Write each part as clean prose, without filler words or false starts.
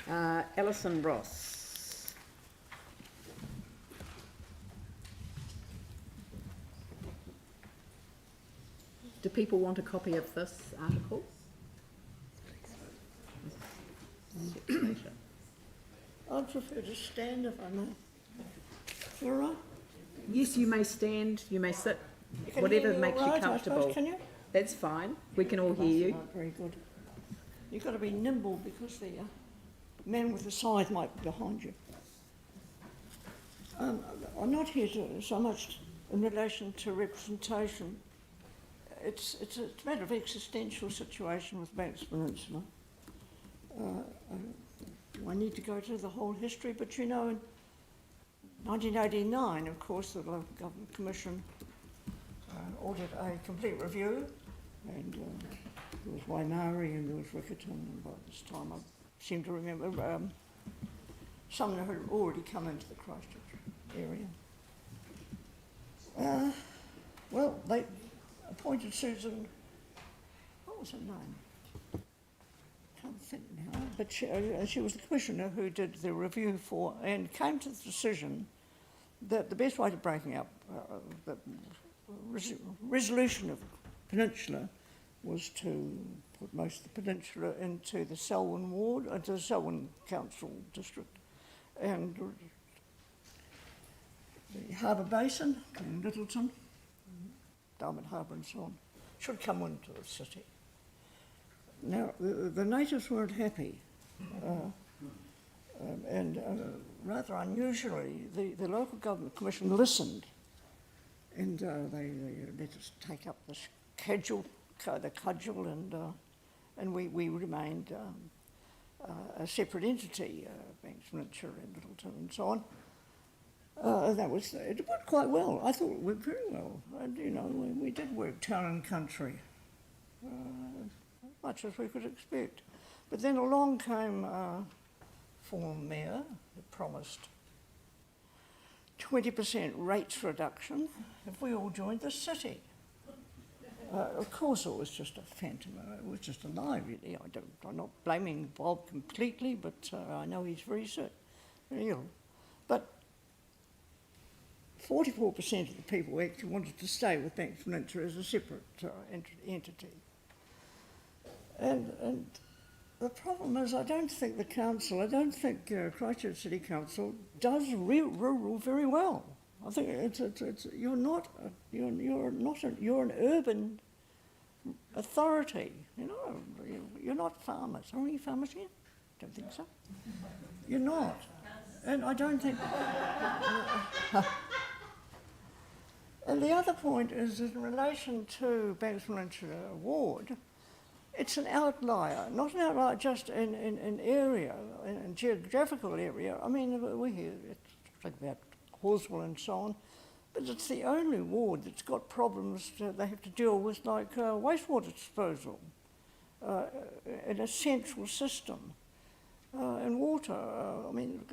Alison Ross. Do people want a copy of this article? I'd prefer to stand if I may. All right? Yes, you may stand, you may sit, You can whatever hear me makes all you right, I comfortable. suppose, can you? That's fine. We can all hear you. Right, very good. You've got to be nimble because the man with the scythe might be behind you. I'm not here to, so much in relation to representation. It's a matter of existential situation with Banks Peninsula. I need to go to the whole history, but you know, in 1989, of course, the Local Government Commission ordered a complete review, and there was Waimari and there was Rickerton, and by this time I seem to remember Sumner had already come into the Christchurch area. Well, they appointed Susan, what was her name? Can't think now, but she was the commissioner who did the review for and came to the decision that the best way to breaking up the resolution of the peninsula was to put most of the peninsula into the Selwyn ward, into the Selwyn council district, and the harbour basin in Littleton, Dartmouth Harbour and so on, should come into the city. Now, the natives weren't happy, and rather unusually, the Local Government Commission listened, and they let us take up the cudgel, and we remained a separate entity, Banks Peninsula and Littleton and so on. It worked quite well. I thought it worked very well. And, you know, we did work town and country, as much as we could expect. But then along came former mayor who promised 20% rates reduction if we all joined the city. Of course, it was just a phantom. It was just a lie, really. I'm not blaming Bob completely, but I know he's very sick, very ill. But 44% of the people actually wanted to stay with Banks Peninsula as a separate entity. And the problem is, I don't think the council, I don't think Christchurch City Council does rural very well. I think you're an urban authority. You know, you're not farmers. Are you farmers here? Don't think so. You're not, and I don't think. And the other point is in relation to Banks Peninsula Ward. It's an outlier, not an outlier just in area, in geographical area. I mean, we hear it's about Horswell and so on, but it's the only ward that's got problems they have to deal with, like wastewater disposal in a central system, and water. I mean,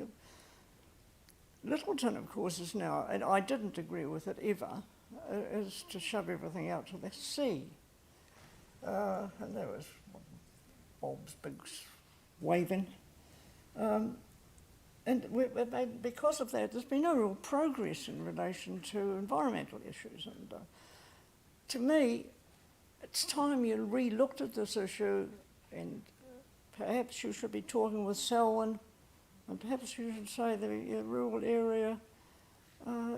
Littleton, of course, is now, and I didn't agree with it ever, is to shove everything out to the sea. And there was Bob's big waving. And because of that, there's been no real progress in relation to environmental issues. And to me, it's time you re-looked at this issue, and perhaps you should be talking with Selwyn, and perhaps you should say the rural area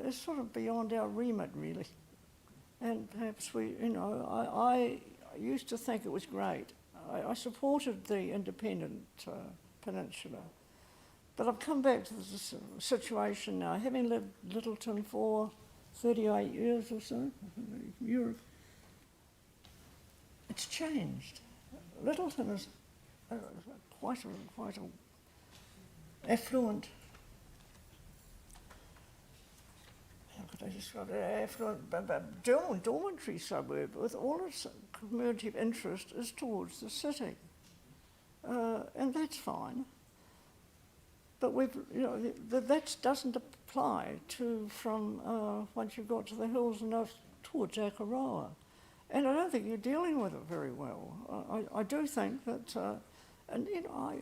is sort of beyond our remit, really. And perhaps we, you know, I used to think it was great. I supported the independent peninsula. But I've come back to this situation now, having lived Littleton for 38 years or so, Europe. It's changed. Littleton is quite a affluent, how could I describe it, affluent dormitory suburb with all its community of interest is towards the city. And that's fine. But that doesn't apply from once you've got to the hills and towards Akaroa. And I don't think you're dealing with it very well. I do think that, and you know,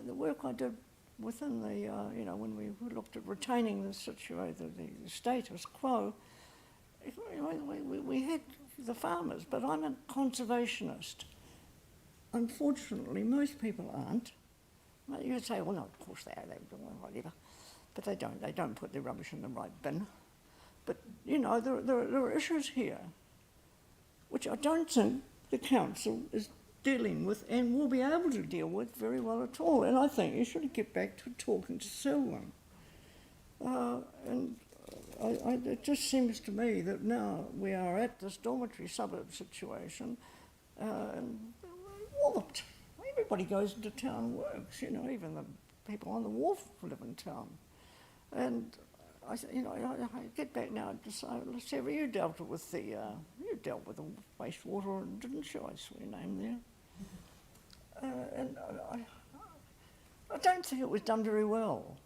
the work I did within the, you know, when we looked at retaining the the status quo, we had the farmers, but I'm a conservationist. Unfortunately, most people aren't. You could say, well, no, of course they are, whatever. But they don't. They don't put their rubbish in the right bin. But, you know, there are issues here which I don't think the council is dealing with and will be able to deal with very well at all. And I think you should get back to talking to Selwyn. It just seems to me that now we are at this dormitory suburb situation, and walloped. Everybody goes into town and works, you know, even the people on the wharf live in town. And I get back now to say, Sarah, you dealt with the wastewater, didn't you? I saw your name there. And I don't think it was done very well.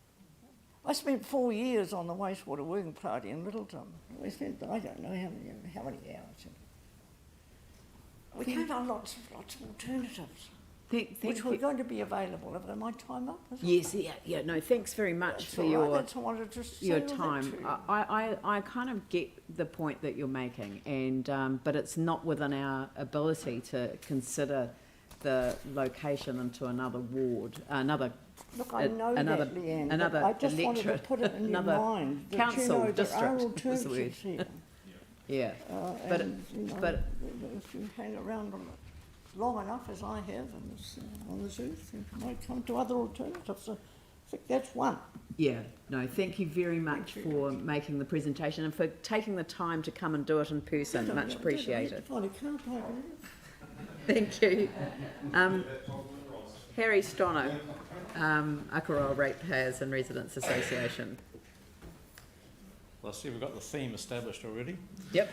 I spent 4 years on the wastewater working party in Littleton. We spent, I don't know how many hours. We came up lots of alternatives, which were going to be available. Have my time up? Yes, yeah. No, thanks very much for your time. I kind of get the point that you're making, and but it's not within our ability to consider the location into another ward, another. Look, I know that, Leanne, another I just wanted to put it in your mind that council you know there district are was the word. alternatives here. Yeah, But if you hang around long enough, as I have on this earth, you might come to other alternatives. So I think that's one. Yeah, no, thank you very much for making the presentation and for taking the time to come and do it in person. Much appreciated. Thank you. Harry Stono, Akaroa Ratepayers and Residents Association. Well, I see we've got the theme established already. Yep.